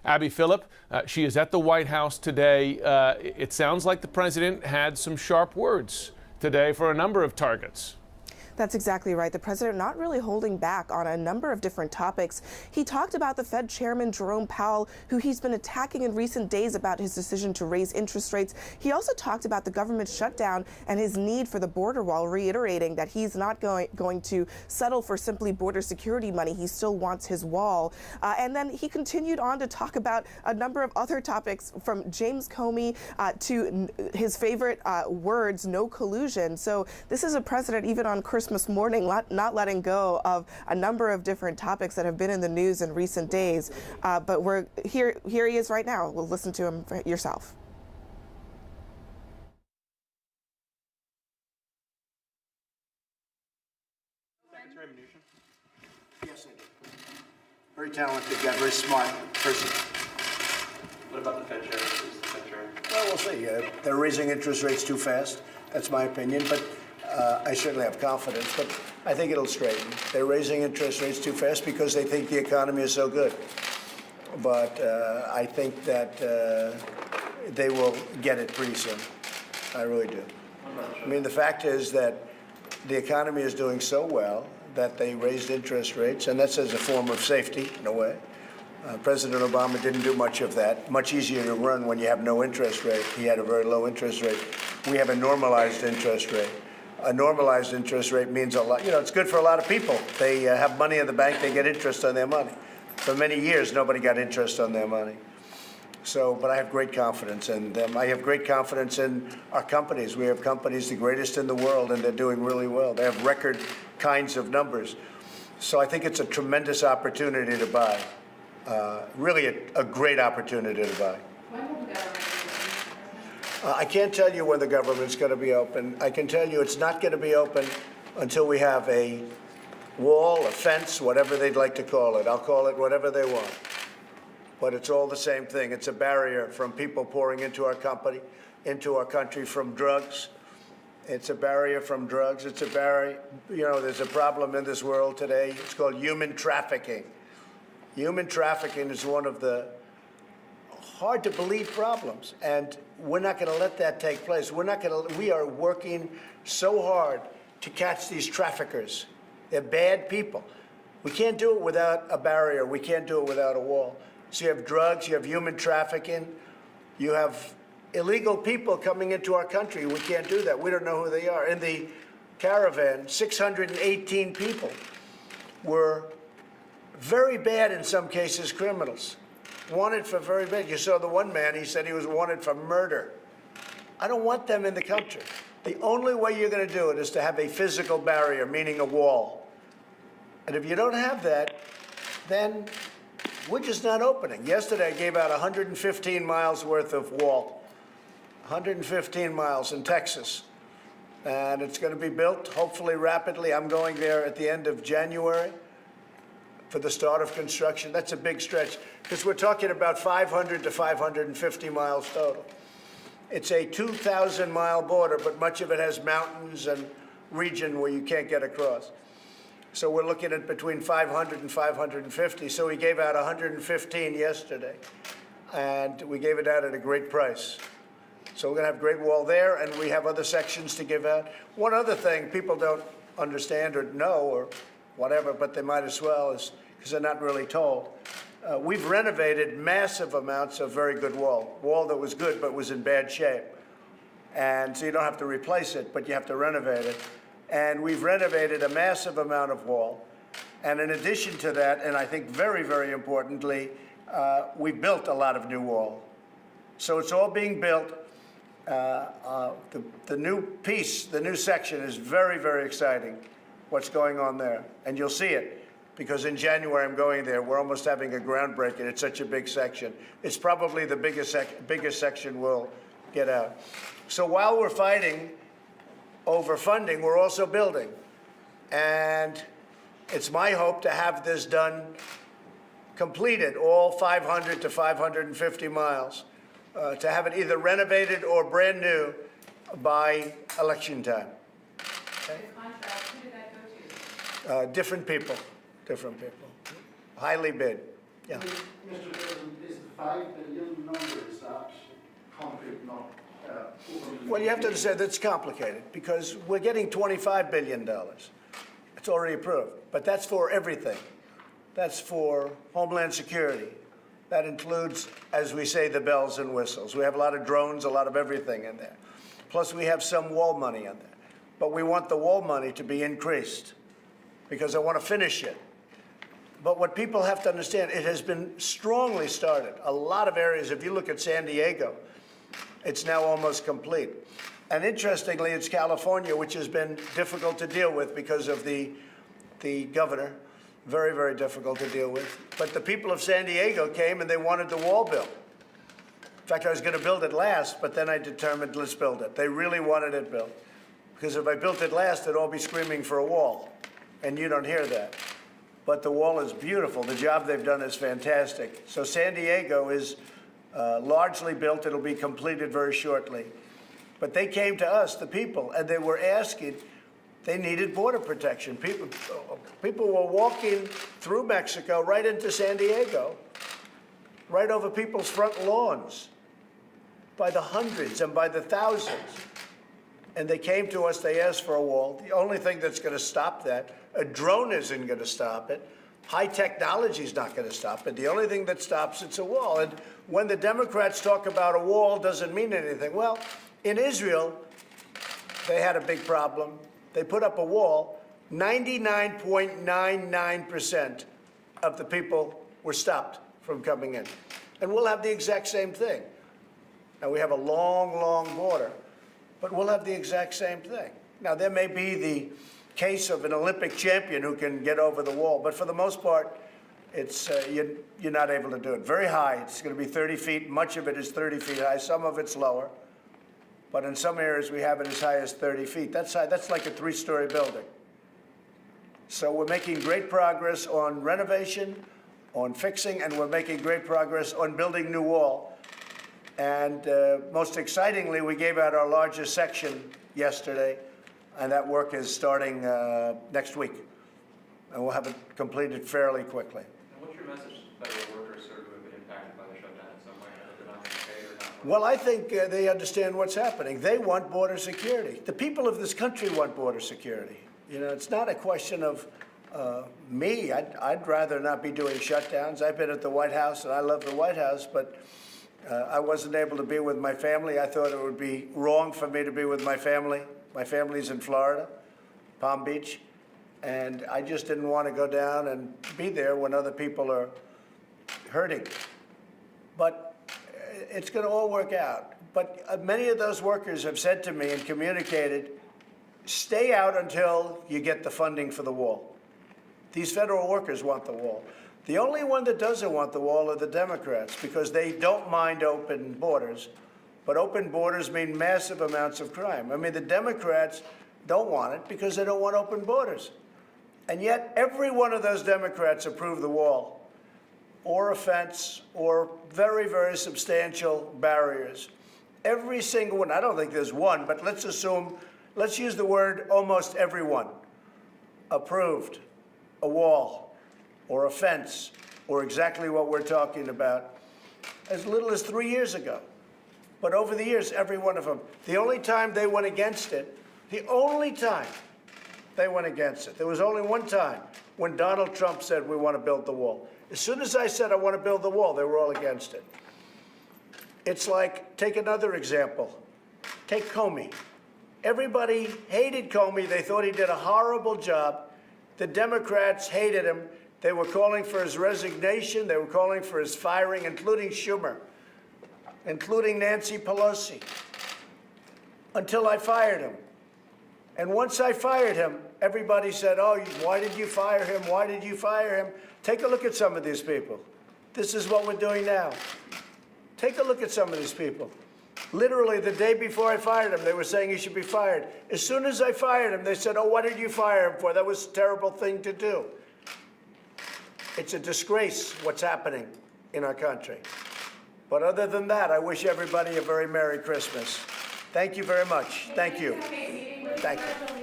Abby Phillip, she is at the White House today. It sounds like the president had some sharp words today for a number of targets. That's exactly right. The president not really holding back on a number of different topics. He talked about the Fed chairman, Jerome Powell, who he's been attacking in recent days about his decision to raise interest rates. He also talked about the government shutdown and his need for the border wall, reiterating that he's not going to settle for simply border security money. He still wants his wall. And then he continued on to talk about a number of other topics, from James Comey to his favorite words, no collusion. So this is a president, even on Christmas morning, not letting go of a number of different topics that have been in the news in recent days. But we're here he is right now. We'll listen to him for yourself. Secretary Mnuchin? Yes, I do. Very talented guy, very smart person. What about the Fed chair? Who's the Fed chair? Well, we'll see. They're raising interest rates too fast. That's my opinion. But I certainly have confidence, but I think it'll straighten. They're raising interest rates too fast because they think the economy is so good. But I think that they will get it pretty soon. I really do. I mean, the fact is that the economy is doing so well that they raised interest rates, and that's as a form of safety, in a way. President Obama didn't do much of that. Much easier to run when you have no interest rate. He had a very low interest rate. We have a normalized interest rate. A normalized interest rate means a lot. You know, it's good for a lot of people. They have money in the bank, they get interest on their money. For many years, nobody got interest on their money. So, but I have great confidence in them. I have great confidence in our companies. We have companies the greatest in the world, and they're doing really well. They have record kinds of numbers. So I think it's a tremendous opportunity to buy. Really a great opportunity to buy. I can't tell you when the government's going to be open. I can tell you it's not going to be open until we have a wall, a fence, whatever they'd like to call it. I'll call it whatever they want. But it's all the same thing. It's a barrier from people pouring into our country from drugs. It's a barrier from drugs. It's a barrier. You know, there's a problem in this world today. It's called human trafficking. Human trafficking is one of the hard-to-believe problems, and we're not going to let that take place. We are working so hard to catch these traffickers. They're bad people. We can't do it without a barrier. We can't do it without a wall. So you have drugs, you have human trafficking, you have illegal people coming into our country. We can't do that. We don't know who they are. In the caravan, 618 people were very bad, in some cases, criminals. Wanted for very bad. You saw the one man, he said he was wanted for murder. I don't want them in the country. The only way you're going to do it is to have a physical barrier, meaning a wall. And if you don't have that, then we're just not opening. Yesterday, I gave out 115 miles worth of wall. 115 miles in Texas. And it's going to be built, hopefully rapidly. I'm going there at the end of January for the start of construction. That's a big stretch, because we're talking about 500 to 550 miles total. It's a 2,000-mile border, but much of it has mountains and region where you can't get across. So we're looking at between 500 and 550. So we gave out 115 yesterday, and we gave it out at a great price. So we're going to have Great Wall there, and we have other sections to give out. One other thing people don't understand or know or whatever, but they might as well, is because they're not really told. We've renovated massive amounts of very good wall that was good but was in bad shape. And so you don't have to replace it, but you have to renovate it. And we've renovated a massive amount of wall. And in addition to that, and I think very, very importantly, we built a lot of new wall. So it's all being built. The new piece, the new section is very, very exciting, what's going on there. And you'll see it, because in January I'm going there. We're almost having a groundbreaking. It's such a big section. It's probably the biggest section we'll get out. So while we're fighting over funding, we're also building. And it's my hope to have this done, completed, all 500 to 550 miles, to have it either renovated or brand new by election time. Okay? The contract, who did that go to? Different people. Highly bid. Yeah. Mr. President, is the $25 billion number, is that concrete, not Well, you have to understand that's complicated because we're getting $25 billion. It's already approved, but that's for everything. That's for Homeland Security. That includes, as we say, the bells and whistles. We have a lot of drones, a lot of everything in there. Plus, we have some wall money in there. But we want the wall money to be increased because I want to finish it. But what people have to understand, it has been strongly started. A lot of areas, if you look at San Diego, it's now almost complete. And interestingly, it's California, which has been difficult to deal with because of the governor. Very, very difficult to deal with. But the people of San Diego came and they wanted the wall built. In fact, I was going to build it last, but then I determined, let's build it. They really wanted it built. Because if I built it last, they'd all be screaming for a wall. And you don't hear that. But the wall is beautiful. The job they've done is fantastic. So San Diego is largely built. It'll be completed very shortly. But they came to us, the people, and they were asking, they needed border protection. People were walking through Mexico right into San Diego, right over people's front lawns, by the hundreds and by the thousands. And they came to us, they asked for a wall. The only thing that's going to stop that, a drone isn't going to stop it. High technology is not going to stop it. The only thing that stops it's a wall. And when the Democrats talk about a wall, doesn't mean anything. Well, in Israel, they had a big problem. They put up a wall. 99.99% of the people were stopped from coming in. And we'll have the exact same thing. Now, we have a long, long border, but we'll have the exact same thing. Now, there may be the case of an Olympic champion who can get over the wall, but for the most part, it's you're not able to do it. Very high. It's going to be 30 feet. Much of it is 30 feet high. Some of it's lower. But in some areas, we have it as high as 30 feet. That's high. That's like a 3-story building. So we're making great progress on renovation, on fixing, and we're making great progress on building new wall. And most excitingly, we gave out our largest section yesterday, and that work is starting next week. And we'll have it completed fairly quickly. And what's your message to federal workers who have been impacted by the shutdown in some way? They're not going to pay or not? Well, I think they understand what's happening. They want border security. The people of this country want border security. You know, it's not a question of me. I'd rather not be doing shutdowns. I've been at the White House, and I love the White House, but I wasn't able to be with my family. I thought it would be wrong for me to be with my family. My family's in Florida, Palm Beach, and I just didn't want to go down and be there when other people are hurting. But it's going to all work out. But many of those workers have said to me and communicated, stay out until you get the funding for the wall. These federal workers want the wall. The only one that doesn't want the wall are the Democrats, because they don't mind open borders. But open borders mean massive amounts of crime. I mean, the Democrats don't want it because they don't want open borders. And yet, every one of those Democrats approved the wall, or a fence, or very, very substantial barriers. Every single one. I don't think there's one, but let's assume, let's use the word almost everyone approved a wall, or a fence, or exactly what we're talking about, as little as 3 years ago. But over the years, every one of them. The only time they went against it, the only time they went against it, there was only one time when Donald Trump said, we want to build the wall. As soon as I said I want to build the wall, they were all against it. It's like, take another example. Take Comey. Everybody hated Comey. They thought he did a horrible job. The Democrats hated him. They were calling for his resignation. They were calling for his firing, including Schumer, including Nancy Pelosi, until I fired him. And once I fired him, everybody said, oh, why did you fire him? Why did you fire him? Take a look at some of these people. This is what we're doing now. Take a look at some of these people. Literally, the day before I fired him, they were saying he should be fired. As soon as I fired him, they said, oh, what did you fire him for? That was a terrible thing to do. It's a disgrace what's happening in our country. But other than that, I wish everybody a very Merry Christmas. Thank you very much. Thank you. Thank you.